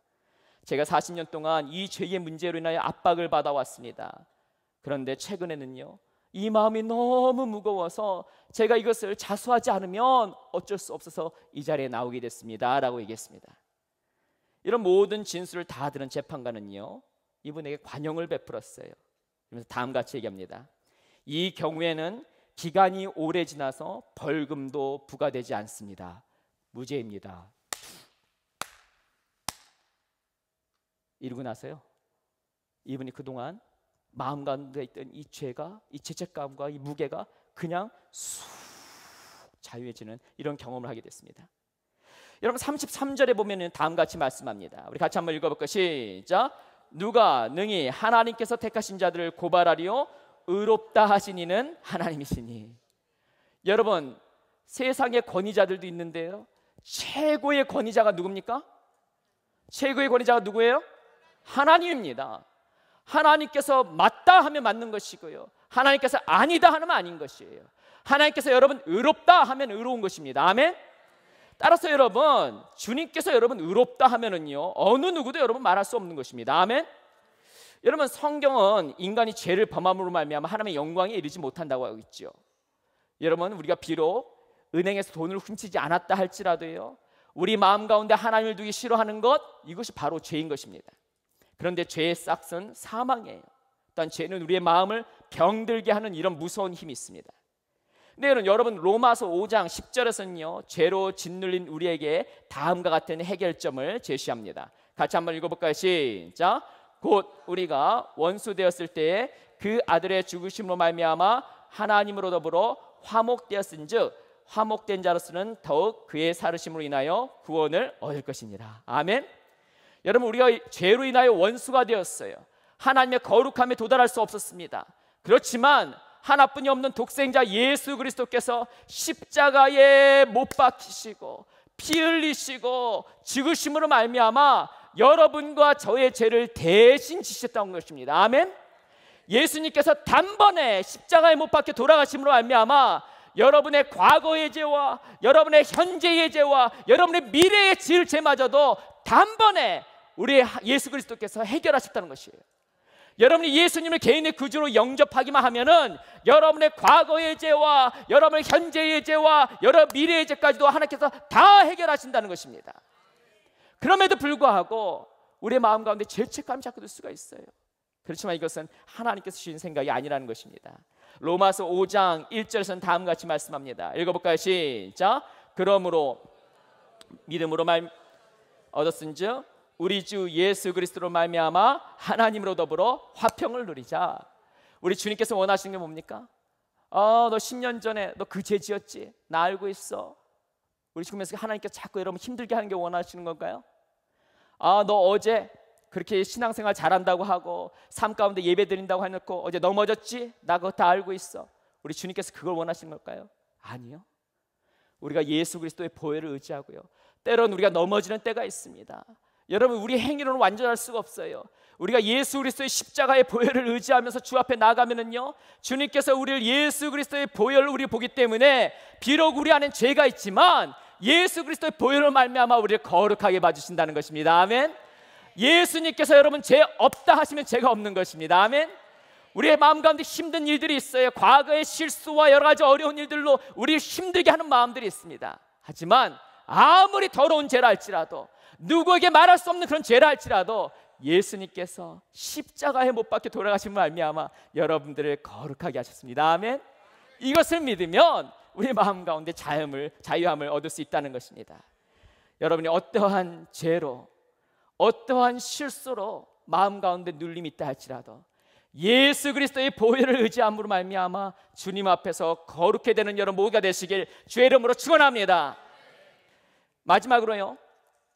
제가 40년 동안 이 죄의 문제로 인하여 압박을 받아왔습니다. 그런데 최근에는요, 이 마음이 너무 무거워서 제가 이것을 자수하지 않으면 어쩔 수 없어서 이 자리에 나오게 됐습니다 라고 얘기했습니다. 이런 모든 진술을 다 들은 재판관은요, 이분에게 관용을 베풀었어요. 그러면서 다음같이 얘기합니다. 이 경우에는 기간이 오래 지나서 벌금도 부과되지 않습니다. 무죄입니다. 이러고 나서요, 이분이 그동안 마음 가운데 있던 이 죄가, 이 죄책감과 이 무게가 그냥 쑥 자유해지는 이런 경험을 하게 됐습니다. 여러분 33절에 보면 다음같이 말씀합니다. 우리 같이 한번 읽어볼까요? 시작. 누가 능히 하나님께서 택하신 자들을 고발하리요 의롭다 하신 이는 하나님이시니. 여러분 세상의 권위자들도 있는데요, 최고의 권위자가 누굽니까? 최고의 권위자가 누구예요? 하나님입니다. 하나님께서 맞다 하면 맞는 것이고요, 하나님께서 아니다 하면 아닌 것이에요. 하나님께서 여러분 의롭다 하면 의로운 것입니다. 아멘. 따라서 여러분 주님께서 여러분 의롭다 하면은요 어느 누구도 여러분 말할 수 없는 것입니다. 아멘. 여러분 성경은 인간이 죄를 범함으로 말미암아 하나님의 영광에 이르지 못한다고 하고 있죠. 여러분 우리가 비록 은행에서 돈을 훔치지 않았다 할지라도요, 우리 마음 가운데 하나님을 두기 싫어하는 것, 이것이 바로 죄인 것입니다. 그런데 죄의 싹은 사망이에요. 일단 죄는 우리의 마음을 병들게 하는 이런 무서운 힘이 있습니다. 근데 여러분 로마서 5장 10절에서는요 죄로 짓눌린 우리에게 다음과 같은 해결점을 제시합니다. 같이 한번 읽어볼까요? 시작. 곧 우리가 원수 되었을 때에 그 아들의 죽으심으로 말미암아 하나님으로 더불어 화목되었은즉 화목된 자로서는 더욱 그의 살으심으로 인하여 구원을 얻을 것이니라. 아멘. 여러분 우리가 죄로 인하여 원수가 되었어요. 하나님의 거룩함에 도달할 수 없었습니다. 그렇지만 하나뿐이 없는 독생자 예수 그리스도께서 십자가에 못 박히시고 피 흘리시고 죽으심으로 말미암아 여러분과 저의 죄를 대신 지셨다는 것입니다. 아멘. 예수님께서 단번에 십자가에 못 박혀 돌아가심으로 말미암아 여러분의 과거의 죄와 여러분의 현재의 죄와 여러분의 미래의 죄마저도 단번에 우리 예수 그리스도께서 해결하셨다는 것이에요. 여러분이 예수님을 개인의 구주로 영접하기만 하면은 여러분의 과거의 죄와 여러분의 현재의 죄와 여러 미래의 죄까지도 하나님께서 다 해결하신다는 것입니다. 그럼에도 불구하고 우리의 마음 가운데 죄책감이 자꾸 들 수가 있어요. 그렇지만 이것은 하나님께서 주신 생각이 아니라는 것입니다. 로마서 5장 1절에서는 다음과 같이 말씀합니다. 읽어볼까요? 시작. 그러므로 믿음으로 얻었은즉 우리 주 예수 그리스도로 말미암아 하나님으로 더불어 화평을 누리자. 우리 주님께서 원하시는 게 뭡니까? 너 10년 전에 너 그 죄 지었지? 나 알고 있어. 우리 지금에서 하나님께서 자꾸 여러분 힘들게 하는 게 원하시는 건가요? 너 어제 그렇게 신앙생활 잘한다고 하고 삶 가운데 예배 드린다고 해놓고 어제 넘어졌지? 나 그거 다 알고 있어. 우리 주님께서 그걸 원하시는 걸까요? 아니요. 우리가 예수 그리스도의 보혈을 의지하고요, 때로는 우리가 넘어지는 때가 있습니다. 여러분, 우리 행위로는 완전할 수가 없어요. 우리가 예수 그리스도의 십자가의 보혈을 의지하면서 주 앞에 나가면은요, 주님께서 우리를 예수 그리스도의 보혈을 우리 보기 때문에 비록 우리 안엔 죄가 있지만 예수 그리스도의 보혈을 말미암아 우리를 거룩하게 봐주신다는 것입니다. 아멘. 예수님께서 여러분 죄 없다 하시면 죄가 없는 것입니다. 아멘. 우리의 마음 가운데 힘든 일들이 있어요. 과거의 실수와 여러 가지 어려운 일들로 우리를 힘들게 하는 마음들이 있습니다. 하지만 아무리 더러운 죄라 할지라도, 누구에게 말할 수 없는 그런 죄라 할지라도 예수님께서 십자가에 못 박혀 돌아가신 말미암아 여러분들을 거룩하게 하셨습니다. 아멘. 이것을 믿으면 우리 마음 가운데 자유함을 얻을 수 있다는 것입니다. 여러분이 어떠한 죄로, 어떠한 실수로 마음 가운데 눌림이 있다 할지라도 예수 그리스도의 보혈을 의지함으로 말미암아 주님 앞에서 거룩해 되는 여러분 모두가 되시길 주의 이름으로 축원합니다. 마지막으로요,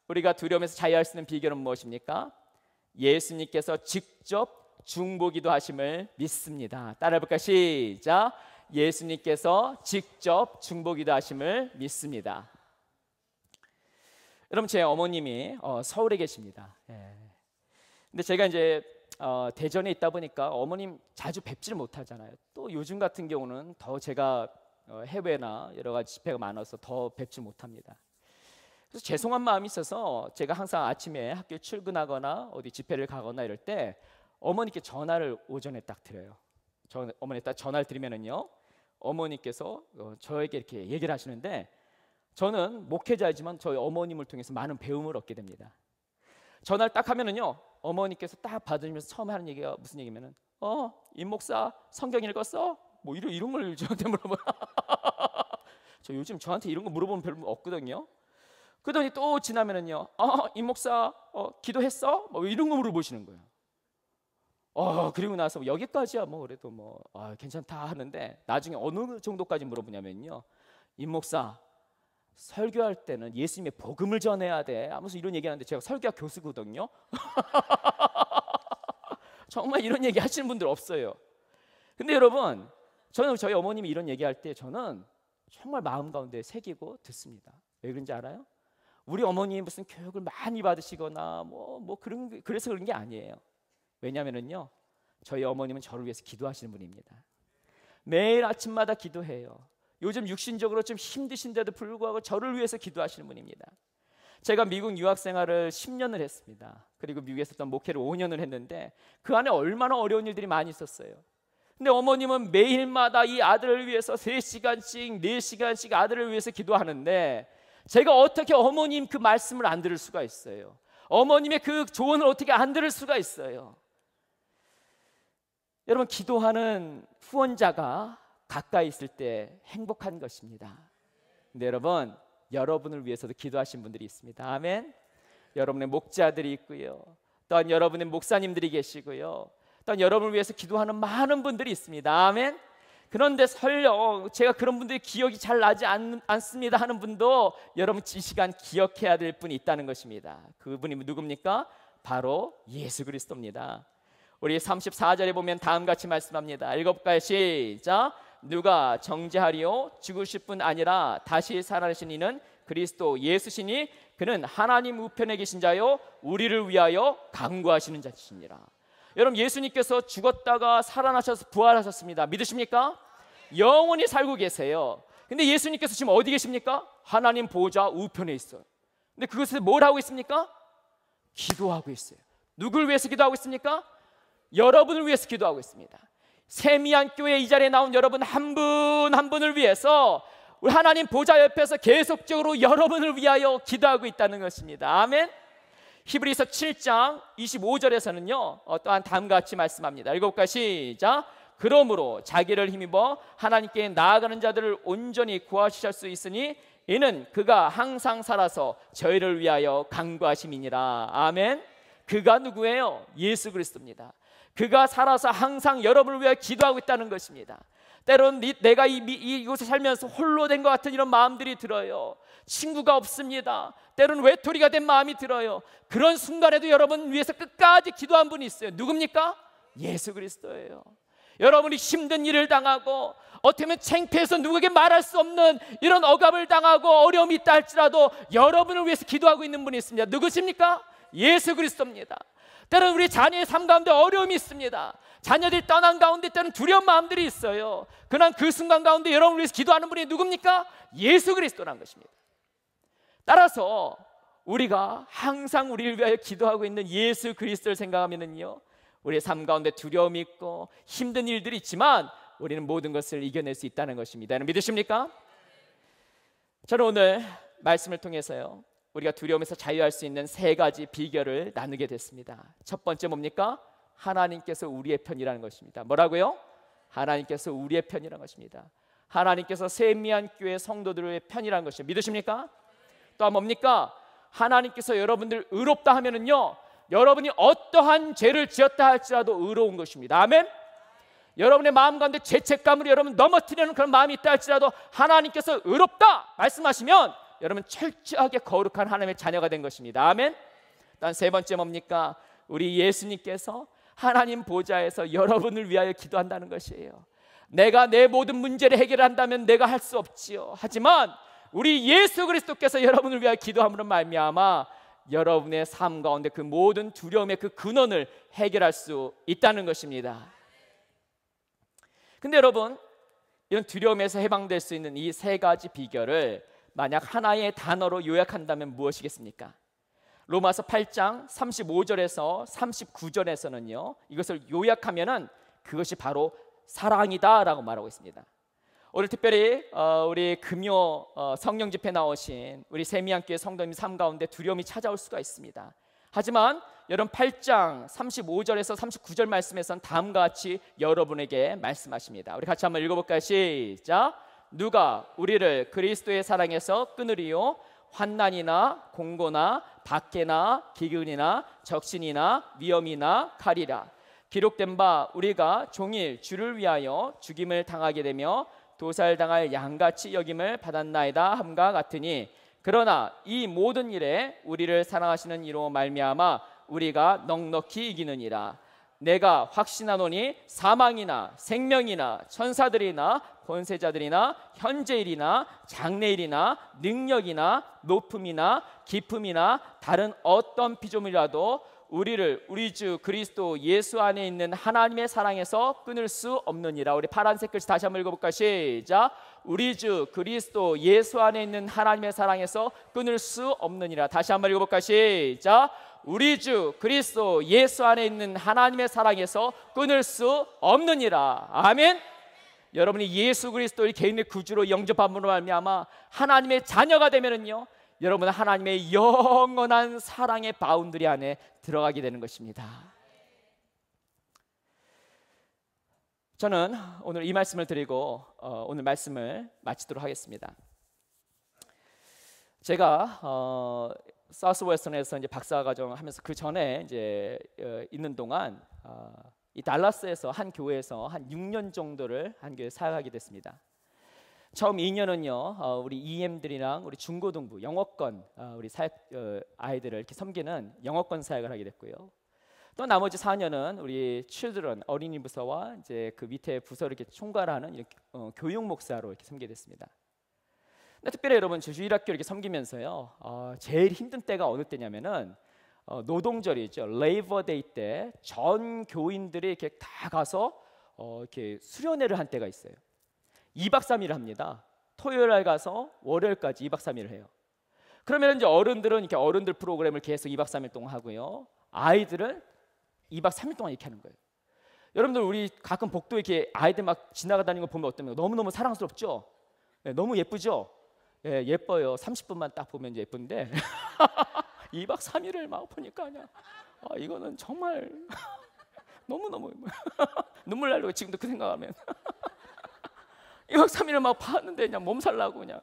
우리가 두려움에서 자유할 수 있는 비결은 무엇입니까? 예수님께서 직접 중보기도 하심을 믿습니다. 따라해볼까요? 시작. 예수님께서 직접 중보기도 하심을 믿습니다. 여러분, 제 어머님이 서울에 계십니다. 근데 제가 이제 대전에 있다 보니까 어머님 자주 뵙지를 못하잖아요. 또 요즘 같은 경우는 더 제가 해외나 여러 가지 집회가 많아서 더 뵙지 못합니다. 그래서 죄송한 마음이 있어서 제가 항상 아침에 학교 출근하거나 어디 집회를 가거나 이럴 때 어머니께 전화를 오전에 딱 드려요. 어머니 딱 전화를 드리면은요, 어머니께서 저에게 이렇게 얘기를 하시는데, 저는 목회자이지만 저희 어머님을 통해서 많은 배움을 얻게 됩니다. 전화를 딱 하면은요, 어머니께서 딱 받으시면서 처음에 하는 얘기가 무슨 얘기냐면은, 임 목사 성경 읽었어? 뭐 이런 걸 저한테 물어봐요. 저 요즘 저한테 이런 거 물어보면 별로 없거든요. 그러더니 또 지나면은요, 임 목사 기도했어? 뭐 이런 거 물어보시는 거예요. 그리고 나서 여기까지야 뭐 그래도 뭐 괜찮다 하는데, 나중에 어느 정도까지 물어보냐면요, 임 목사 설교할 때는 예수님의 복음을 전해야 돼. 아무튼 이런 얘기하는데 제가 설교학 교수거든요. 정말 이런 얘기 하시는 분들 없어요. 근데 여러분, 저는 저희 어머님이 이런 얘기할 때 저는 정말 마음 가운데 새기고 듣습니다. 왜 그런지 알아요? 우리 어머님이 무슨 교육을 많이 받으시거나 그래서 그런 게 아니에요. 왜냐하면요, 저희 어머님은 저를 위해서 기도하시는 분입니다. 매일 아침마다 기도해요. 요즘 육신적으로 좀 힘드신데도 불구하고 저를 위해서 기도하시는 분입니다. 제가 미국 유학 생활을 10년을 했습니다. 그리고 미국에서 또 목회를 5년을 했는데 그 안에 얼마나 어려운 일들이 많이 있었어요. 근데 어머님은 매일마다 이 아들을 위해서 3시간씩 4시간씩 아들을 위해서 기도하는데, 제가 어떻게 어머님 그 말씀을 안 들을 수가 있어요? 어머님의 그 조언을 어떻게 안 들을 수가 있어요? 여러분, 기도하는 후원자가 가까이 있을 때 행복한 것입니다. 근데 여러분, 여러분을 위해서도 기도하신 분들이 있습니다. 아멘. 여러분의 목자들이 있고요, 또한 여러분의 목사님들이 계시고요, 또한 여러분을 위해서 기도하는 많은 분들이 있습니다. 아멘. 그런데 설령 제가 그런 분들이 기억이 잘 나지 않습니다 하는 분도 여러분 이 시간 기억해야 될 분이 있다는 것입니다. 그분이 누굽니까? 바로 예수 그리스도입니다. 우리 34절에 보면 다음같이 말씀합니다. 읽어볼까요? 시작. 누가 정죄하리요? 죽으실 뿐 아니라 다시 살아나신 이는 그리스도 예수시니 그는 하나님 우편에 계신 자요 우리를 위하여 간구하시는 자시니라. 여러분, 예수님께서 죽었다가 살아나셔서 부활하셨습니다. 믿으십니까? 영원히 살고 계세요. 근데 예수님께서 지금 어디 계십니까? 하나님 보좌 우편에 있어요. 근데 그것을 뭘 하고 있습니까? 기도하고 있어요. 누굴 위해서 기도하고 있습니까? 여러분을 위해서 기도하고 있습니다. 세미한 교회 이 자리에 나온 여러분 한 분 한 분을 위해서 우리 하나님 보좌 옆에서 계속적으로 여러분을 위하여 기도하고 있다는 것입니다. 아멘. 히브리서 7장 25절에서는요 또한 다음과 같이 말씀합니다. 읽어볼까요? 시작. 그러므로 자기를 힘입어 하나님께 나아가는 자들을 온전히 구하실 수 있으니 이는 그가 항상 살아서 저희를 위하여 간구하심이니라. 아멘. 그가 누구예요? 예수 그리스도입니다. 그가 살아서 항상 여러분을 위하여 기도하고 있다는 것입니다. 때로는 내가 이곳에 살면서 홀로 된 것 같은 이런 마음들이 들어요. 친구가 없습니다. 때로는 외톨이가 된 마음이 들어요. 그런 순간에도 여러분 위해서 끝까지 기도한 분이 있어요. 누굽니까? 예수 그리스도예요. 여러분이 힘든 일을 당하고 어떻게 보면 창피해서 누구에게 말할 수 없는 이런 억압을 당하고 어려움이 있다 할지라도 여러분을 위해서 기도하고 있는 분이 있습니다. 누구십니까? 예수 그리스도입니다. 때로는 우리 자녀의 삶 가운데 어려움이 있습니다. 자녀들이 떠난 가운데 때로는 두려운 마음들이 있어요. 그러나 그 순간 가운데 여러분을 위해서 기도하는 분이 누굽니까? 예수 그리스도라는 것입니다. 따라서 우리가 항상 우리를 위하여 기도하고 있는 예수 그리스도를 생각하면은요 우리의 삶 가운데 두려움이 있고 힘든 일들이 있지만 우리는 모든 것을 이겨낼 수 있다는 것입니다. 믿으십니까? 저는 오늘 말씀을 통해서요 우리가 두려움에서 자유할 수 있는 세 가지 비결을 나누게 됐습니다. 첫 번째 뭡니까? 하나님께서 우리의 편이라는 것입니다. 뭐라고요? 하나님께서 우리의 편이라는 것입니다. 하나님께서 세미한 교회 성도들의 편이라는 것입니다. 믿으십니까? 또 뭡니까? 하나님께서 여러분들 의롭다 하면은요 여러분이 어떠한 죄를 지었다 할지라도 의로운 것입니다. 아멘. 여러분의 마음 가운데 죄책감으로 여러분 넘어뜨리는 그런 마음이 있다 할지라도 하나님께서 의롭다 말씀하시면 여러분 철저하게 거룩한 하나님의 자녀가 된 것입니다. 아멘. 단 세 번째 뭡니까? 우리 예수님께서 하나님 보좌에서 여러분을 위하여 기도한다는 것이에요. 내가 내 모든 문제를 해결한다면 내가 할 수 없지요. 하지만 우리 예수 그리스도께서 여러분을 위하여 기도함으로 말미암아 여러분의 삶 가운데 그 모든 두려움의 그 근원을 해결할 수 있다는 것입니다. 근데 여러분 이런 두려움에서 해방될 수 있는 이 세 가지 비결을 만약 하나의 단어로 요약한다면 무엇이겠습니까? 로마서 8장 35절에서 39절에서는요 이것을 요약하면은 그것이 바로 사랑이다라고 말하고 있습니다. 오늘 특별히 우리 금요 성령 집회 나오신 우리 세미한교회 성도님 삶 가운데 두려움이 찾아올 수가 있습니다. 하지만 여러분 8장 35절에서 39절 말씀에서는 다음과 같이 여러분에게 말씀하십니다. 우리 같이 한번 읽어볼까요? 시작. 누가 우리를 그리스도의 사랑에서 끊으리요? 환난이나 공고나 박해나 기근이나 적신이나 위험이나 칼이라. 기록된 바 우리가 종일 주를 위하여 죽임을 당하게 되며 도살당할 양같이 여김을 받았나이다 함과 같으니 그러나 이 모든 일에 우리를 사랑하시는 이로 말미암아 우리가 넉넉히 이기느니라. 내가 확신하노니 사망이나 생명이나 천사들이나 권세자들이나 현재일이나 장래일이나 능력이나 높음이나 깊음이나 다른 어떤 피조물이라도 우리를 우리 주 그리스도 예수 안에 있는 하나님의 사랑에서 끊을 수 없느니라. 우리 파란색 글씨 다시 한번 읽어볼까요? 시작. 우리 주 그리스도 예수 안에 있는 하나님의 사랑에서 끊을 수 없느니라. 다시 한번 읽어볼까요? 시작. 우리 주 그리스도 예수 안에 있는 하나님의 사랑에서 끊을 수 없느니라. 아멘. 여러분이 예수 그리스도를 개인의 구주로 영접함으로 말미암아 하나님의 자녀가 되면은요 여러분은 하나님의 영원한 사랑의 바운드리 안에 들어가게 되는 것입니다. 저는 오늘 이 말씀을 드리고 오늘 말씀을 마치도록 하겠습니다. 제가 사우스웨스턴에서 이제 박사과정 하면서 그 전에 이제 있는 동안 이 달라스에서 한 교회에서 한 6년 정도를 한 교회에 사역하게 됐습니다. 처음 2년은요 우리 EM들이랑 우리 중고등부 영어권 우리 사역 아이들을 이렇게 섬기는 영어권 사역을 하게 됐고요. 또 나머지 4년은 우리 children 어린이 부서와 이제 그 밑에 부서를 이렇게 총괄하는 이렇게, 교육 목사로 이렇게 섬기게 됐습니다. 근데 특별히 여러분 주일학교 이렇게 섬기면서요 제일 힘든 때가 어느 때냐면은 노동절이죠. 레이버데이 때 전 교인들이 이렇게 다 가서 이렇게 수련회를 한 때가 있어요. 2박 3일 합니다. 토요일 날 가서 월요일까지 2박 3일을 해요. 그러면 이제 어른들은 이렇게 어른들 프로그램을 계속 2박 3일 동안 하고요. 아이들은 2박 3일 동안 이렇게 하는 거예요. 여러분들 우리 가끔 복도 이렇게 아이들 막 지나가다니는 거 보면 어때요? 너무너무 사랑스럽죠? 네, 너무 예쁘죠? 네, 예뻐요. 30분만 딱 보면 이제 예쁜데 2박 3일을 막 보니까 그냥 이거는 정말 너무너무 눈물 나려고 지금도 그 생각하면 2박 3일을 막 봤는데 그냥 몸살 나고 그냥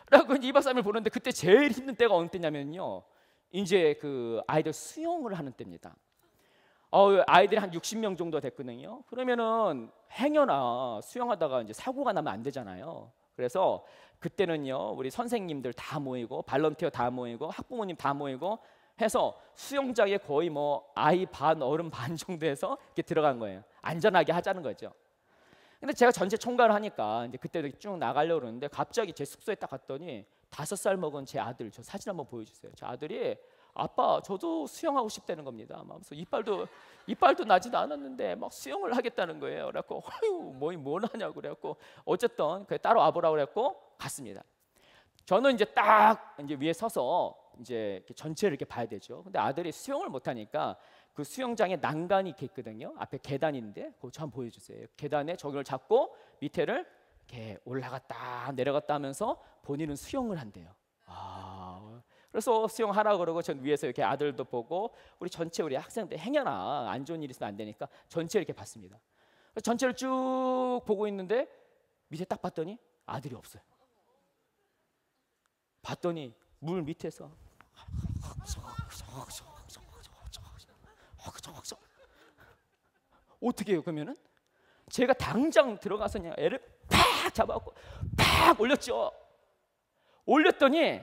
그래갖고 2박 3일 보는데 그때 제일 힘든 때가 어느 때냐면요, 이제 그 아이들 수영을 하는 때입니다. 아이들이 한 60명 정도 됐거든요. 그러면은 행여나 수영하다가 이제 사고가 나면 안 되잖아요. 그래서 그때는요, 우리 선생님들 다 모이고 발런티어 다 모이고 학부모님 다 모이고 해서 수영장에 거의 뭐 아이 반 어른 반 정도 해서 이렇게 들어간 거예요. 안전하게 하자는 거죠. 근데 제가 전체 총괄을 하니까 이제 그때도 쭉 나가려고 그러는데 갑자기 제 숙소에 딱 갔더니 5살 먹은 제 아들, 저 사진 한번 보여주세요. 제 아들이 아빠 저도 수영하고 싶다는 겁니다. 그래서 이빨도 나지도 않았는데 막 수영을 하겠다는 거예요. 그래갖고 뭘 하냐고 그래갖고 어쨌든 따로 와보라고 그래갖고 갔습니다. 저는 이제 딱 이제 위에 서서 이제 이렇게 전체를 이렇게 봐야 되죠. 근데 아들이 수영을 못하니까 그 수영장에 난간이 이렇게 있거든요. 앞에 계단인데 그거 저 한번 보여주세요. 계단에 저기를 잡고 밑에를 이렇게 올라갔다 내려갔다 하면서 본인은 수영을 한대요. 그래서 수영하라 그러고 전 위에서 이렇게 아들도 보고 우리 전체 우리 학생들 행여나 안 좋은 일 있으면 안 되니까 전체 이렇게 봤습니다. 전체를 쭉 보고 있는데 밑에 딱 봤더니 아들이 없어요. 봤더니 물 밑에서 어떻게 해요? 그러면은 제가 당장 들어가서 그냥 애를 팍 잡아갖고 팍 올렸죠. 올렸더니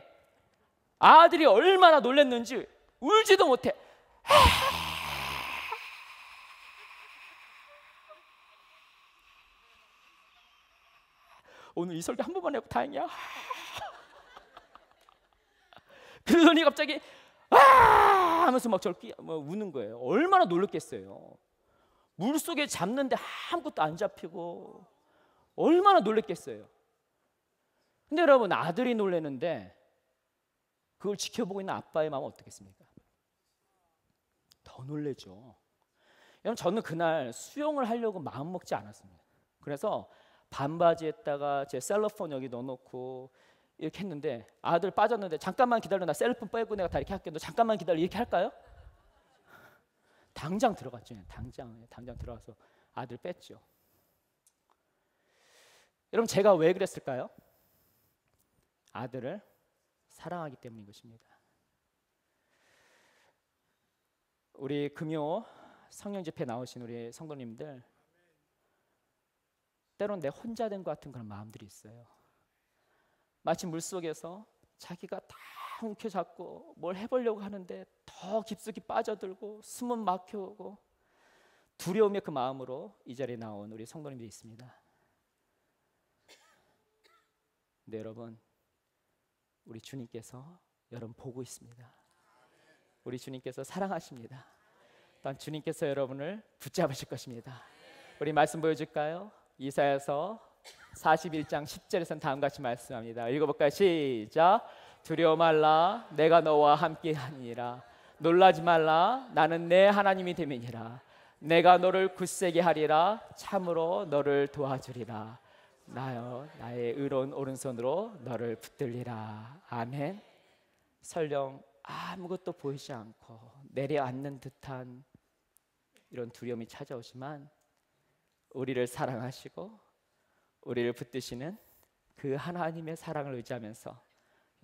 아들이 얼마나 놀랐는지 울지도 못해. 오늘 이 설교 한 번만 해고 다행이야. 그러더니 갑자기 하면서 막 저를 우는 거예요. 얼마나 놀랐겠어요. 물속에 잡는데 아무것도 안 잡히고 얼마나 놀랐겠어요. 근데 여러분, 아들이 놀라는데 그걸 지켜보고 있는 아빠의 마음은 어떻겠습니까? 더 놀라죠. 여러분, 저는 그날 수영을 하려고 마음 먹지 않았습니다. 그래서 반바지에다가 제 셀로폰 여기 넣어놓고 이렇게 했는데 아들 빠졌는데 잠깐만 기다려, 나 셀로폰 빼고 내가 다 이렇게 할게, 너 잠깐만 기다려, 이렇게 할까요? 당장 들어갔죠. 당장 들어가서 아들 뺐죠. 여러분, 제가 왜 그랬을까요? 아들을 사랑하기 때문인 것입니다. 우리 금요 성령 집회 나오신 우리 성도님들, 때론 내 혼자 된 것 같은 그런 마음들이 있어요. 마치 물속에서 자기가 다 움켜잡고 뭘 해보려고 하는데 더 깊숙이 빠져들고 숨은 막혀오고 두려움의 그 마음으로 이 자리에 나온 우리 성도님들이 있습니다. 근데 여러분, 우리 주님께서 여러분 보고 있습니다. 우리 주님께서 사랑하십니다. 또한 주님께서 여러분을 붙잡으실 것입니다. 우리 말씀 보여줄까요? 이사야서 41장 10절에서는 다음과 같이 말씀합니다. 읽어볼까요? 시작. 두려워 말라, 내가 너와 함께하니라. 놀라지 말라, 나는 내 하나님이 됨이니라. 내가 너를 굳세게 하리라. 참으로 너를 도와주리라. 나여 나의 의로운 오른손으로 너를 붙들리라. 아멘. 설령 아무것도 보이지 않고 내려앉는 듯한 이런 두려움이 찾아오지만 우리를 사랑하시고 우리를 붙드시는 그 하나님의 사랑을 의지하면서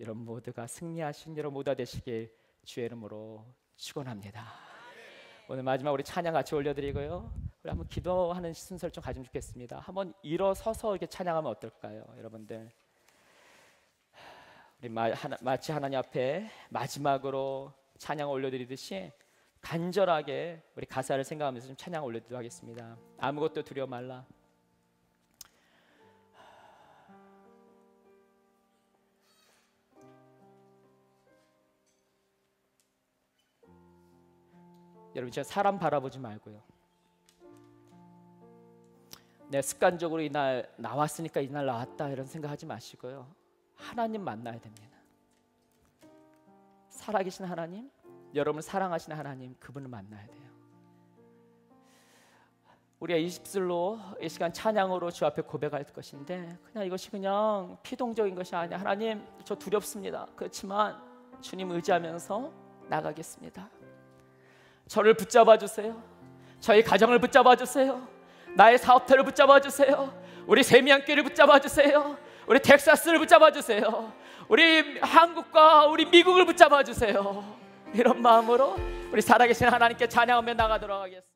여러분 모두가 승리하신 여러분 모두가 되시길 주의 이름으로 축원합니다. 오늘 마지막 우리 찬양 같이 올려드리고요, 우리 한번 기도하는 순서를 좀 가지면 좋겠습니다. 한번 일어서서 이렇게 찬양하면 어떨까요? 여러분들, 우리 마치 하나님 앞에 마지막으로 찬양을 올려드리듯이 간절하게 우리 가사를 생각하면서 좀 찬양을 올려드리도록 하겠습니다. 아무것도 두려워 말라. 여러분, 진짜 사람 바라보지 말고요, 내 습관적으로 이날 나왔으니까 이날 나왔다 이런 생각하지 마시고요. 하나님 만나야 됩니다. 살아계신 하나님, 여러분을 사랑하시는 하나님, 그분을 만나야 돼요. 우리가 입술로 이 시간 찬양으로 주 앞에 고백할 것인데 그냥 이것이 그냥 피동적인 것이 아니야. 하나님, 저 두렵습니다. 그렇지만 주님 의지하면서 나가겠습니다. 저를 붙잡아 주세요. 저희 가정을 붙잡아 주세요. 나의 사업터를 붙잡아 주세요. 우리 세미안교회를 붙잡아 주세요. 우리 텍사스를 붙잡아 주세요. 우리 한국과 우리 미국을 붙잡아 주세요. 이런 마음으로 우리 살아계신 하나님께 찬양하며 나가도록 하겠습니다.